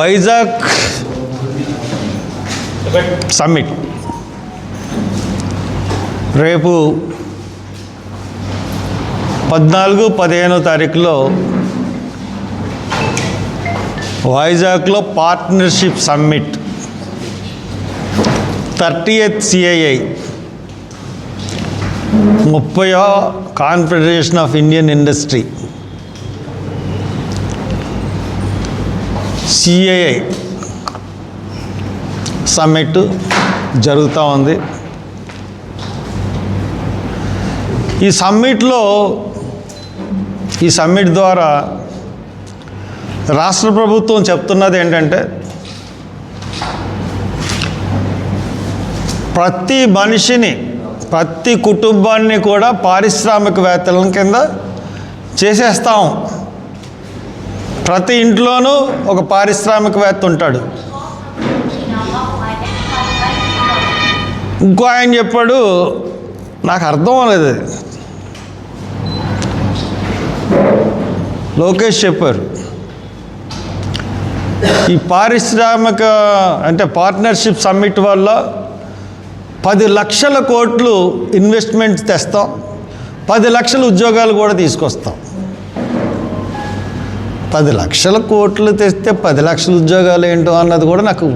Vizag summit రేపు 14-15 తారీఖులో వైజాగ్లో పార్ట్నర్షిప్ సమ్మిట్ 30th CII 30వ confederation of Indian industry CII summit జరుగుతూ ఉంది. ఈ సమ్మిట్ ద్వారా రాష్ట్ర ప్రభుత్వం చెప్తున్నది ఏంటంటే, ప్రతి మనిషిని, ప్రతి కుటుంబాన్ని కూడా పారిశ్రామికవేత్తల కింద చేసేస్తాం. ప్రతి ఇంట్లోనూ ఒక పారిశ్రామికవేత్త ఉంటాడు. ఇంకో ఆయన చెప్పాడు, నాకు అర్థం అవ్వలేదు. లోకేష్ చెప్పారు, ఈ పారిశ్రామిక అంటే పార్ట్నర్షిప్ సమ్మిట్ వల్ల 10 లక్షల కోట్లు ఇన్వెస్ట్మెంట్ తెస్తాం, 10 లక్షల ఉద్యోగాలు కూడా తీసుకొస్తాం. 10 లక్షల కోట్లు తెస్తే 10 లక్షల ఉద్యోగాలు ఏంటో అన్నది కూడా నాకు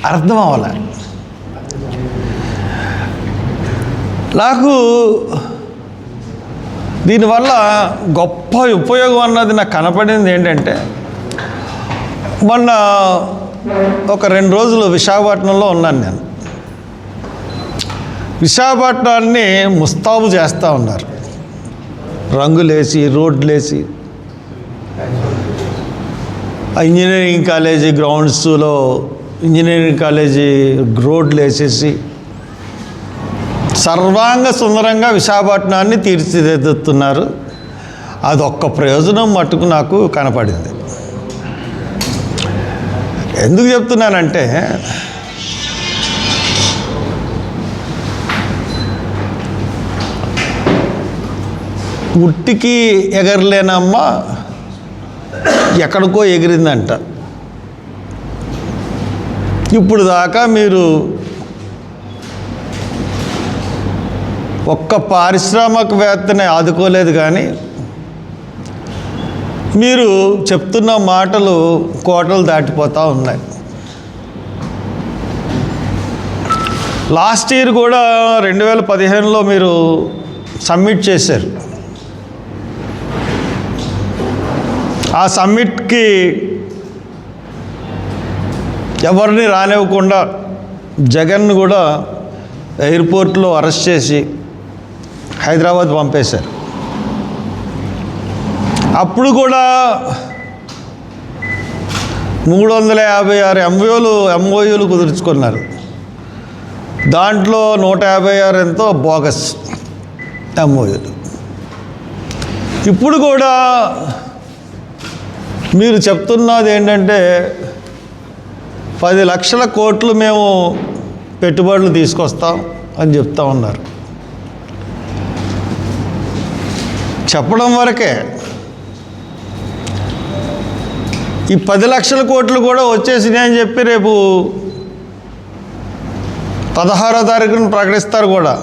అర్థం అవ్వాలి. నాకు దీనివల్ల గొప్ప ఉపయోగం అన్నది నాకు కనపడింది ఏంటంటే, మొన్న ఒక 2 రోజులు విశాఖపట్నంలో ఉన్నాను నేను. విశాఖపట్నాన్ని ముస్తాబు చేస్తూ ఉన్నారు, రంగులేసి, రోడ్లేసి. ఇంజనీరింగ్ కాలేజీ గ్రౌండ్స్లో ఇంజనీరింగ్ కాలేజీ రోడ్లు వేసేసి సర్వాంగ సుందరంగా విశాఖపట్నాన్ని తీర్చిదిద్దుతున్నారు. అదొక్క ప్రయోజనం మట్టుకు నాకు కనపడింది. ఎందుకు చెప్తున్నానంటే, ఉట్టికి ఎగరలేనమ్మ ఎక్కడికో ఎగిరిందంట. ఇప్పుడు దాకా మీరు ఒక్క పారిశ్రామికవేత్తని ఆదుకోలేదు, కానీ మీరు చెప్తున్న మాటలు కోటలు దాటిపోతూ ఉన్నాయి. లాస్ట్ ఇయర్ కూడా 2015లో మీరు సమ్మిట్ చేశారు. ఆ సమ్మిట్కి ఎవరిని రానివ్వకుండా జగన్ను కూడా ఎయిర్పోర్ట్లో అరెస్ట్ చేసి హైదరాబాద్ పంపేశారు. అప్పుడు కూడా 356 MOUలు కుదుర్చుకున్నారు. దాంట్లో 156 ఎంతో బోగస్ MOUలు. ఇప్పుడు కూడా మీరు చెప్తున్నది ఏంటంటే, 10 లక్షల కోట్లు మేము పెట్టుబడులు తీసుకొస్తాం అని చెప్తా ఉన్నారు. చెప్పడం వరకే. ఈ 10 లక్షల కోట్లు కూడా వచ్చేసినాయి అని చెప్పి రేపు 16వ తారీఖున ప్రకటిస్తారు కూడా.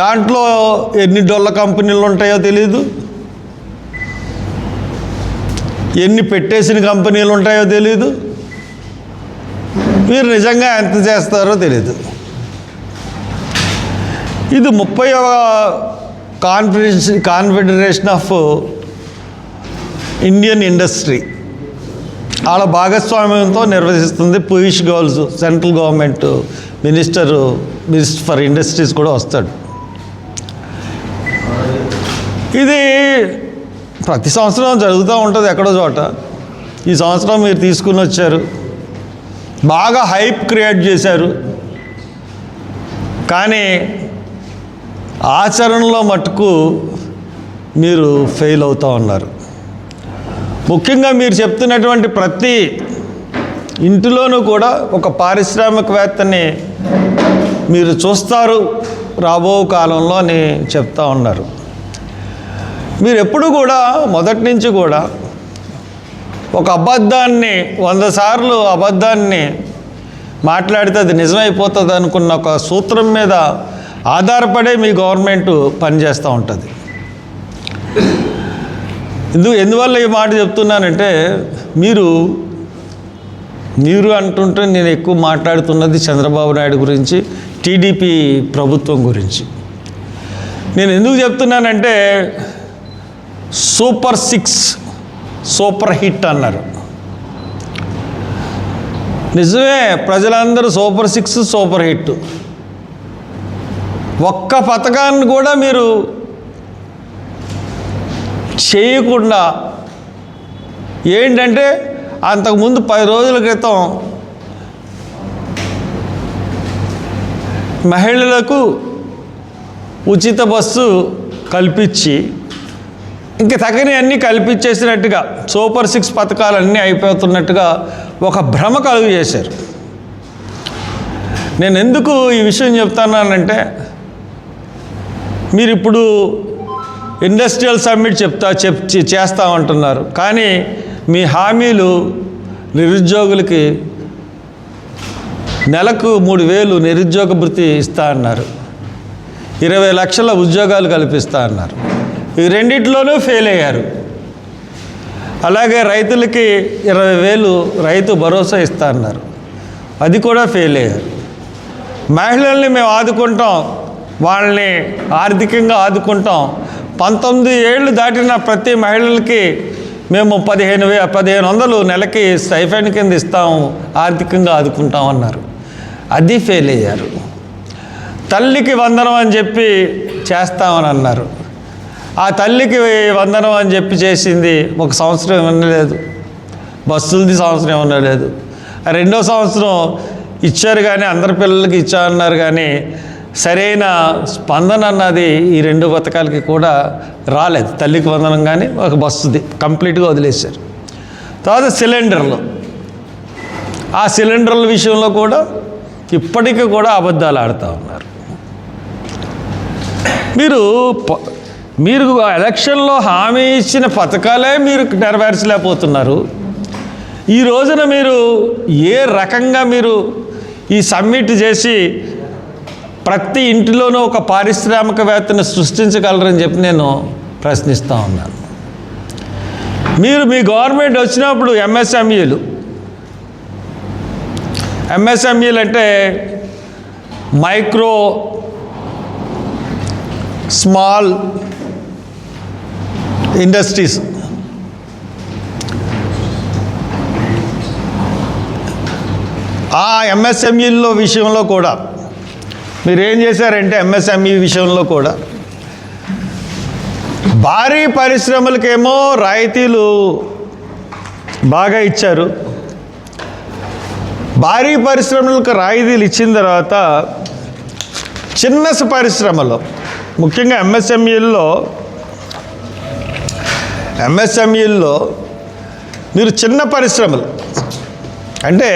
దాంట్లో ఎన్ని డొల్ల కంపెనీలు ఉంటాయో తెలీదు, ఎన్ని పెట్టేసిన కంపెనీలు ఉంటాయో తెలీదు, మీరు నిజంగా ఎంత చేస్తారో తెలీదు. ఇది 30వ కాన్ఫెడరేషన్ ఆఫ్ ఇండియన్ ఇండస్ట్రీ వాళ్ళ భాగస్వామ్యంతో నిర్వహిస్తుంది. Piyush Goyal central government minister for industries కూడా వస్తాడు. ఇది ప్రతి సంవత్సరం జరుగుతూ ఉంటుంది ఎక్కడో చోట. ఈ సంవత్సరం మీరు తీసుకుని వచ్చారు, బాగా హైప్ క్రియేట్ చేశారు, కానీ ఆచరణలో మట్టుకు మీరు ఫెయిల్ అవుతూ ఉన్నారు. ముఖ్యంగా మీరు చెప్తున్నటువంటి ప్రతి ఇంటిలోనూ కూడా ఒక పారిశ్రామికవేత్తని మీరు చూస్తారు రాబో కాలంలో అని చెప్తా ఉన్నారు. మీరు ఎప్పుడు కూడా మొదటి నుంచి కూడా ఒక అబద్ధాన్ని 100 సార్లు అబద్ధాన్ని మాట్లాడితే అది నిజమైపోతుంది అనుకున్న ఒక సూత్రం మీద ఆధారపడే మీ గవర్నమెంట్ పనిచేస్తూ ఉంటుంది. ఎందువల్ల ఈ మాట చెప్తున్నానంటే మీరు అంటుంటే నేను ఎక్కువ మాట్లాడుతున్నది చంద్రబాబు నాయుడు గురించి, టీడీపీ ప్రభుత్వం గురించి. నేను ఎందుకు చెప్తున్నానంటే సూపర్ 6 సూపర్ హిట్ అన్నారు. నిజమే, ప్రజలందరూ సూపర్ 6 సూపర్ హిట్. ఒక్క పథకాన్ని కూడా మీరు చేయకుండా ఏంటంటే అంతకుముందు 10 రోజుల క్రితం మహిళలకు ఉచిత బస్సు కల్పించి ఇంక తగిన అన్నీ కల్పించేసినట్టుగా సూపర్ 6 పథకాలు అన్నీ అయిపోతున్నట్టుగా ఒక భ్రమ కలుగు చేశారు. నేను ఎందుకు ఈ విషయం చెప్తానంటే మీరు ఇప్పుడు ఇండస్ట్రియల్ సమ్మిట్ చేస్తామంటున్నారు, కానీ మీ హామీలు నిరుద్యోగులకి నెలకు 3,000 నిరుద్యోగ భృతి ఇస్తా అన్నారు, 20 లక్షల ఉద్యోగాలు కల్పిస్తా అన్నారు. ఈ రెండిట్లోనూ ఫెయిల్ అయ్యారు. అలాగే రైతులకి 20,000 రైతు భరోసా ఇస్తా అన్నారు, అది కూడా ఫెయిల్ అయ్యారు. మహిళల్ని మేము ఆదుకుంటాం, వాళ్ళని ఆర్థికంగా ఆదుకుంటాం, 19 ఏళ్ళు దాటిన ప్రతి మహిళలకి మేము 1,500 నెలకి స్టైఫండ్ కింద ఇస్తాము, ఆర్థికంగా ఆదుకుంటాం అన్నారు, అది ఫెయిల్ అయ్యారు. తల్లికి వందనం అని చెప్పి చేస్తామని అన్నారు, ఆ తల్లికి వందనం అని చెప్పి చేసింది 1 సంవత్సరం ఏమన్నా లేదు, బస్సులది సంవత్సరం ఏమన్నా లేదు. 2వ సంవత్సరం ఇచ్చారు కానీ అందరి పిల్లలకి ఇచ్చారన్నారు, కానీ సరైన స్పందన అన్నది ఈ 2 పథకాలకి కూడా రాలేదు. తల్లికి వందనం కానీ ఒక బస్సుది కంప్లీట్గా వదిలేశారు. తర్వాత సిలిండర్లు, ఆ సిలిండర్ల విషయంలో కూడా ఇప్పటికీ కూడా అబద్ధాలు ఆడుతూ ఉన్నారు. మీరు ఎలక్షన్లో హామీ ఇచ్చిన పథకాలే మీరు నెరవేర్చలేకపోతున్నారు. ఈ రోజున మీరు ఏ రకంగా మీరు ఈ సమ్మిట్ చేసి ప్రతి ఇంటిలోనూ ఒక పారిశ్రామికవేత్తను సృష్టించగలరని చెప్పి నేను ప్రశ్నిస్తూ ఉన్నాను. మీ గవర్నమెంట్ వచ్చినప్పుడు ఎంఎస్ఎంఈలు అంటే మైక్రో స్మాల్ ఇండస్ట్రీస్, ఆ ఎంఎస్ఎంఈల విషయంలో కూడా మీరేం చేశారంటే ఎంఎస్ఎంఈ విషయంలో కూడా భారీ పరిశ్రమలకేమో రాయితీలు బాగా ఇచ్చారు. భారీ పరిశ్రమలకు రాయితీలు ఇచ్చిన తర్వాత చిన్న పరిశ్రమలో ముఖ్యంగా ఎంఎస్ఎంఈల్లో మీరు చిన్న పరిశ్రమలు అంటే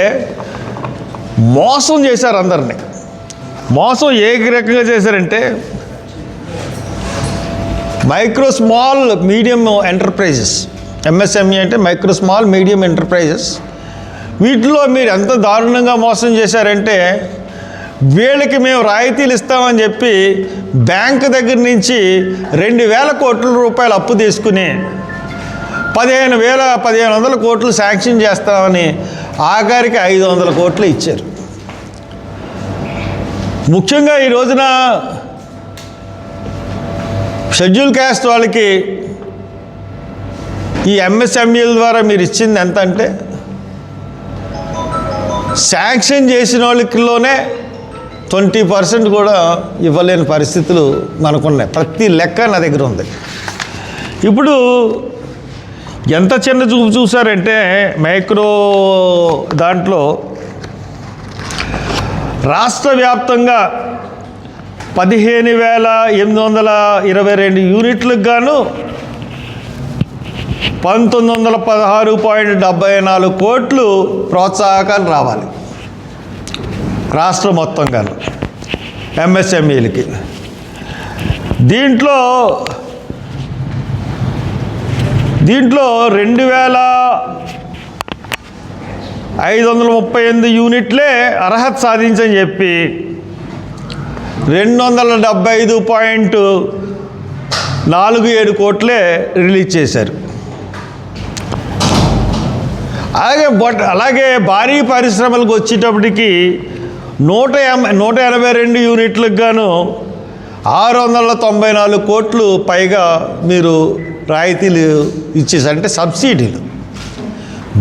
మోసం చేశారు అందరినీ. మోసం ఏ రకంగా చేశారంటే micro small medium enterprises, MSME అంటే మైక్రో స్మాల్ మీడియం ఎంటర్ప్రైజెస్, వీటిలో మీరు ఎంత దారుణంగా మోసం చేశారంటే వీళ్ళకి మేము రాయితీలు ఇస్తామని చెప్పి బ్యాంకు దగ్గర నుంచి 2,000 కోట్ల రూపాయలు అప్పు తీసుకుని 1,500 కోట్లు శాంక్షన్ చేస్తామని ఆఖరికి 500 కోట్లు ఇచ్చారు. ముఖ్యంగా ఈ రోజున షెడ్యూల్ క్యాస్ట్ వాళ్ళకి ఈ ఎంఎస్ఎంఈల ద్వారా మీరు ఇచ్చింది ఎంత అంటే శాంక్షన్ చేసిన వాళ్ళకిలోనే 20% కూడా ఇవ్వలేని పరిస్థితులు మనకున్నాయి. ప్రతి లెక్క నా దగ్గర ఉంది. ఇప్పుడు ఎంత చిన్న చూపు చూసారంటే మైక్రో దాంట్లో రాష్ట్ర వ్యాప్తంగా 15,822 యూనిట్లకు గాను 1,916.74 కోట్లు ప్రోత్సాహకాలు రావాలి రాష్ట్రం మొత్తంగా ఎంఎస్ఎంఈలకి. దీంట్లో 2,000 538 యూనిట్లే అర్హత సాధించని చెప్పి 275.47 కోట్లే రిలీజ్ చేశారు. అలాగే భారీ పరిశ్రమలకు వచ్చేటప్పటికి 182 యూనిట్లకు గాను 694 కోట్లు పైగా మీరు రాయితీలు ఇచ్చేసారు, అంటే సబ్సిడీలు.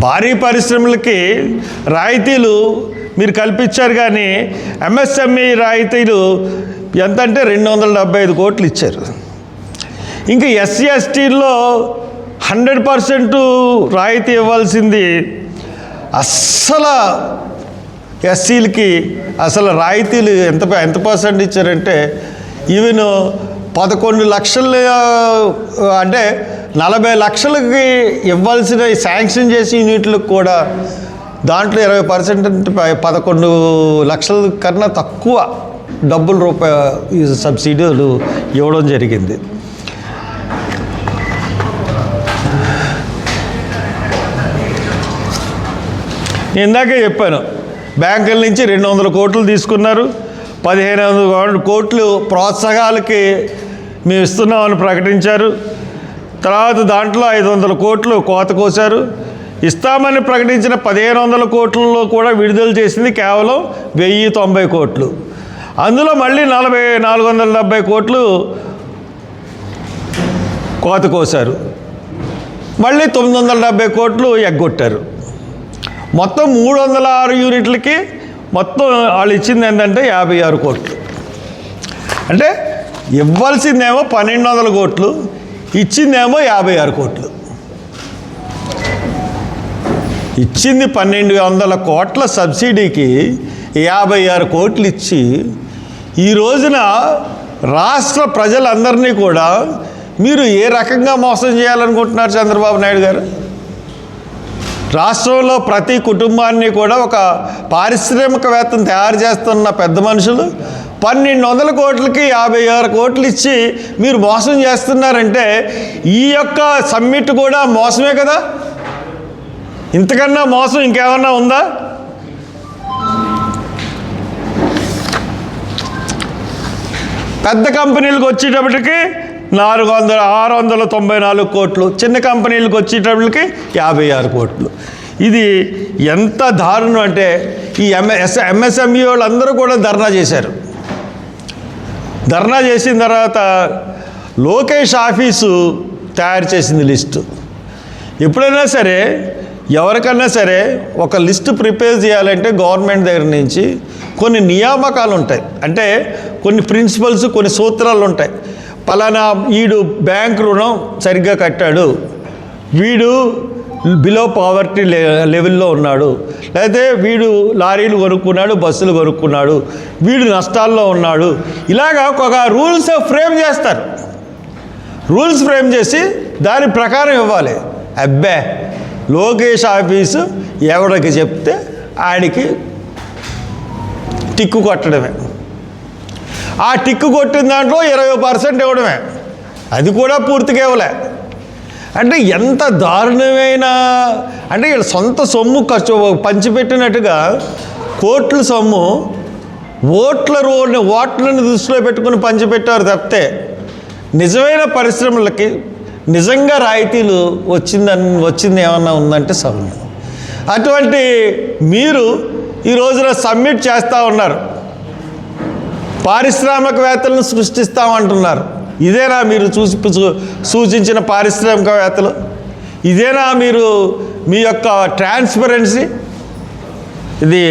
భారీ పరిశ్రమలకి రాయితీలు మీరు కల్పించారు, కానీ ఎంఎస్ఎంఈ రాయితీలు ఎంత అంటే 275 కోట్లు ఇచ్చారు. ఇంకా ఎస్సీ ఎస్టీల్లో 100% రాయితీ ఇవ్వాల్సింది అస్సలు ఎస్సీలకి అసలు రాయితీలు ఎంత పర్సెంట్ ఇచ్చారంటే ఈవెన్ 11 లక్షలు, అంటే 40 లక్షలకి ఇవ్వాల్సిన శాంక్షన్ చేసి యూనిట్లకు కూడా దాంట్లో 20% అంటే 11 లక్షల కన్నా తక్కువ రూపాయలు సబ్సిడీలు ఇవ్వడం జరిగింది. నేను ఇందాకే చెప్పాను, బ్యాంకుల నుంచి 200 కోట్లు తీసుకున్నారు, 1500 కోట్లు ప్రోత్సాహాలకి మేము ఇస్తున్నామని ప్రకటించారు. తర్వాత దాంట్లో 500 కోట్లు కోత కోసారు. ఇస్తామని ప్రకటించిన 1500 కోట్లలో కూడా విడుదల చేసింది కేవలం 1090 కోట్లు. అందులో మళ్ళీ 470 కోట్లు కోత కోసారు. మళ్ళీ 970 కోట్లు ఎగ్గొట్టారు. మొత్తం 306 యూనిట్లకి మొత్తం వాళ్ళు ఇచ్చింది ఏంటంటే 56 కోట్లు. అంటే ఇవ్వాల్సిందేమో 1200 కోట్లు, ఇచ్చిందేమో 56 కోట్లు. ఇచ్చింది 1200 కోట్ల సబ్సిడీకి 56 కోట్లు ఇచ్చి ఈ రోజున రాష్ట్ర ప్రజలందరినీ కూడా మీరు ఏ రకంగా మోసం చేయాలనుకుంటున్నారు చంద్రబాబు నాయుడు గారు? రాష్ట్రంలో ప్రతి కుటుంబాన్ని కూడా ఒక పారిశ్రామికవేత్తను తయారు చేస్తున్న పెద్ద మనుషులు 1200 కోట్లకి 56 కోట్లు ఇచ్చి మీరు మోసం చేస్తున్నారంటే ఈ యొక్క సమ్మిట్ కూడా మోసమే కదా. ఇంతకన్నా మోసం ఇంకేమన్నా ఉందా? పెద్ద కంపెనీలకు వచ్చేటప్పటికి 694 కోట్లు, చిన్న కంపెనీలకు వచ్చేటప్పటికి 56 కోట్లు. ఇది ఎంత దారుణం అంటే ఈ ఎంఎస్ఎంఈ వాళ్ళందరూ కూడా ధర్నా చేశారు. ధర్నా చేసిన తర్వాత లోకేష్ ఆఫీసు తయారు చేసింది లిస్టు. ఎప్పుడైనా సరే ఎవరికన్నా సరే ఒక లిస్టు ప్రిపేర్ చేయాలంటే గవర్నమెంట్ దగ్గర నుంచి కొన్ని నియామకాలు ఉంటాయి, అంటే కొన్ని ప్రిన్సిపల్స్, కొన్ని సూత్రాలు ఉంటాయి. పలానా వీడు బ్యాంక్ రుణం సరిగ్గా కట్టాడు, వీడు బిలో పావర్టీ లెవెల్లో ఉన్నాడు, లేకపోతే వీడు లారీలు కొనుక్కున్నాడు, బస్సులు కొనుక్కున్నాడు, వీడు నష్టాల్లో ఉన్నాడు, ఇలాగా ఒక రూల్స్ ఫ్రేమ్ చేస్తారు. రూల్స్ ఫ్రేమ్ చేసి దాని ప్రకారం ఇవ్వాలి. అబ్బే లోకేష్ ఆఫీసు ఎవడికి చెప్తే ఆడికి టిక్కు కొట్టడమే. ఆ టిక్కు కొట్టిన దాంట్లో 20% ఇవ్వడమే, అది కూడా పూర్తిగా ఇవ్వలే. అంటే ఎంత దారుణమైన, అంటే వీళ్ళ సొంత సొమ్ము ఖర్చు పంచిపెట్టినట్టుగా కోట్ల సొమ్ము ఓట్లను దృష్టిలో పెట్టుకుని పంచిపెట్టారు తప్పితే నిజమైన పరిశ్రమలకి నిజంగా రాయితీలు వచ్చింది ఏమన్నా ఉందంటే సమ్మె. అటువంటి మీరు ఈ రోజున సమ్మిట్ చేస్తూ ఉన్నారు, పారిశ్రామికవేత్తలను సృష్టిస్తామంటున్నారు. ఇదేనా మీరు సూచించిన పారిశ్రామికవేత్తలు? ఇదేనా మీరు మీ యొక్క ట్రాన్స్పరెన్సీ? ఇది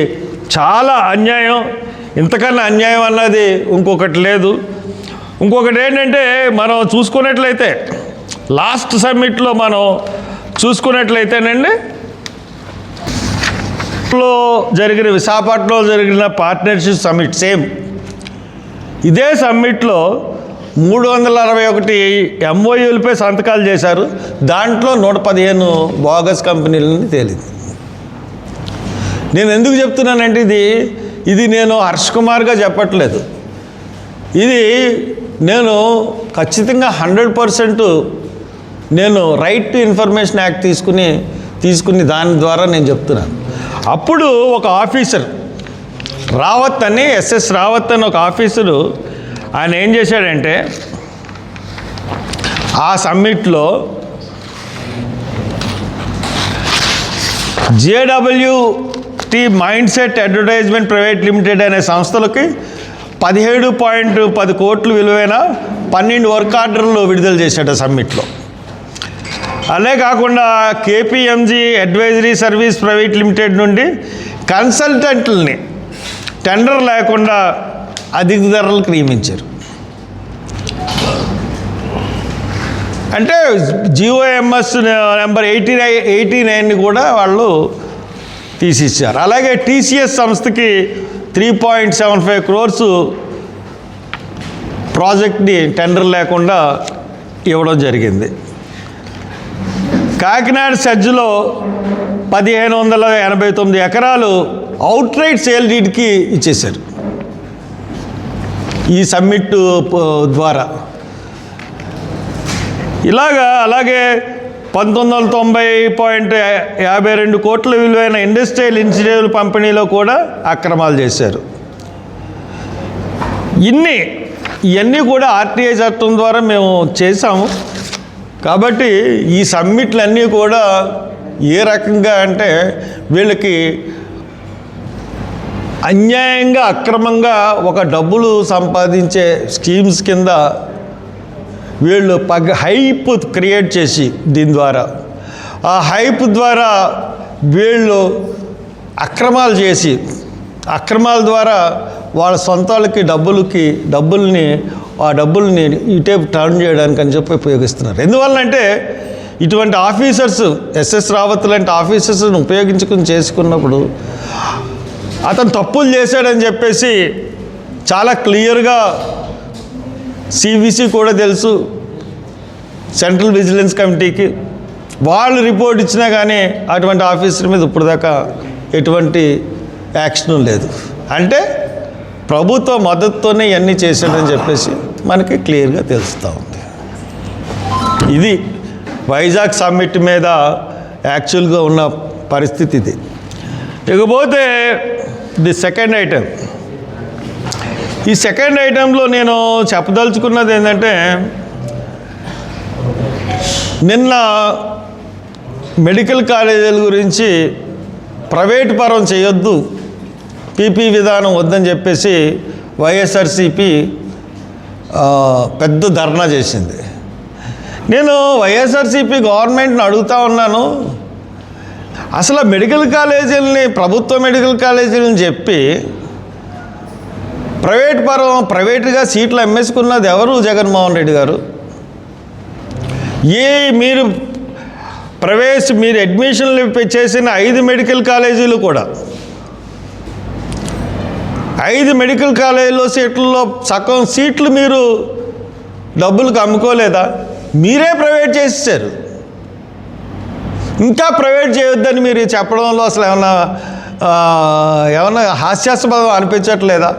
చాలా అన్యాయం. ఇంతకన్నా అన్యాయం అన్నది ఇంకొకటి లేదు. ఇంకొకటి ఏంటంటే మనం చూసుకున్నట్లయితే లాస్ట్ సమ్మిట్లో మనం చూసుకున్నట్లయితేనండి, విశాఖపట్నంలో జరిగిన పార్ట్నర్షిప్ సమ్మిట్ సేమ్ ఇదే సమ్మిట్లో 361 ఎంఓయూలపై సంతకాలు చేశారు. దాంట్లో 115 బోగస్ కంపెనీలని తేలింది. నేను ఎందుకు చెప్తున్నానంటే ఇది నేను హర్ష్ కుమార్గా చెప్పట్లేదు. ఇది నేను ఖచ్చితంగా 100% నేను రైట్ టు ఇన్ఫర్మేషన్ యాక్ట్ తీసుకుని దాని ద్వారా నేను చెప్తున్నాను. అప్పుడు ఒక ఆఫీసర్ రావత్ అని, ఎస్ఎస్ రావత్ అని ఒక ఆఫీసరు, ఆయన ఏం చేశాడంటే ఆ సమ్మిట్లో JWT mindset advertisement private limited అనే సంస్థలకి 17.10 కోట్లు విలువైన 12 వర్క్ ఆర్డర్లు విడుదల చేశాడు సమ్మిట్లో. అదే కాకుండా KPMG advisory service private limited నుండి కన్సల్టెంట్లని టెండర్ లేకుండా అధిక ధరలకు నియమించారు. అంటే GOMS నెంబర్ 89 కూడా వాళ్ళు తీసిచ్చారు. అలాగే TCS సంస్థకి 3.75 crores ప్రాజెక్ట్ని టెండర్ లేకుండా ఇవ్వడం జరిగింది. కాకినాడ సెజ్లో 1589 ఎకరాలు అవుట్ రైట్ సేల్ డీడ్కి ఇచ్చేశారు ఈ సమ్మిట్ ద్వారా. అలాగే 1990.52 కోట్ల విలువైన ఇండస్ట్రియల్ ఇన్సెంటివ్ పంపిణీలో కూడా అక్రమాలు చేశారు. ఇవన్నీ కూడా RTI చట్టం ద్వారా మేము చేసాము. కాబట్టి ఈ సమ్మిట్లన్నీ కూడా ఏ రకంగా అంటే వీళ్ళకి అన్యాయంగా అక్రమంగా ఒక డబ్బులు సంపాదించే స్కీమ్స్ కింద వీళ్ళు హైప్ క్రియేట్ చేసి దీని ద్వారా ఆ హైప్ ద్వారా వీళ్ళు అక్రమాలు చేసి అక్రమాల ద్వారా వాళ్ళ సొంతాలకి డబ్బుల్ని ఇటే టర్న్ చేయడానికి అని చెప్పి ఉపయోగిస్తున్నారు. ఎందువల్లంటే ఇటువంటి ఆఫీసర్స్ ఎస్ఎస్ రావత్ లాంటి ఆఫీసర్స్ని ఉపయోగించుకుని చేసుకున్నప్పుడు అతను తప్పులు చేశాడని చెప్పేసి చాలా క్లియర్గా CVC కూడా తెలుసు, సెంట్రల్ విజిలెన్స్ కమిటీకి వాళ్ళు రిపోర్ట్ ఇచ్చినా కానీ అటువంటి ఆఫీసర్ మీద ఇప్పుడు దాకా ఎటువంటి యాక్షన్ లేదు. అంటే ప్రభుత్వ మద్దతుతోనే ఇవన్నీ చేశాడని చెప్పేసి మనకి క్లియర్గా తెలుస్తూ ఉంది. ఇది వైజాగ్ సమ్మిట్ మీద యాక్చువల్గా ఉన్న పరిస్థితి ఇది. ఇకపోతే ది సెకండ్ ఐటెం. ఈ సెకండ్ ఐటెంలో నేను చెప్పదలుచుకున్నది ఏంటంటే, నిన్న మెడికల్ కాలేజీల గురించి ప్రైవేటు పరం చేయొద్దు, PP విధానం వద్దని చెప్పేసి వైఎస్ఆర్సీపీ పెద్ద ధర్నా చేసింది. నేను వైఎస్ఆర్సీపీ గవర్నమెంట్ని అడుగుతూ ఉన్నాను, అసలు మెడికల్ కాలేజీలని ప్రభుత్వ మెడికల్ కాలేజీలని చెప్పి ప్రైవేటుగా సీట్లు అమ్మేసుకున్నది ఎవరు? జగన్మోహన్ రెడ్డి గారు. మీరు అడ్మిషన్లు చేసిన 5 మెడికల్ కాలేజీలు కూడా 5 మెడికల్ కాలేజీలో సీట్లలో సగం సీట్లు మీరు డబ్బులకు అమ్ముకోలేదా? మీరే ప్రైవేట్ చేసేసారు. ఇంకా ప్రైవేట్ చేయొద్దని మీరు చెప్పడంలో అసలు ఏమన్నా హాస్యాస్పదం అనిపించట్లేదా?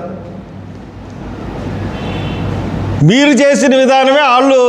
మీరు చేసిన విధానమే వాళ్ళు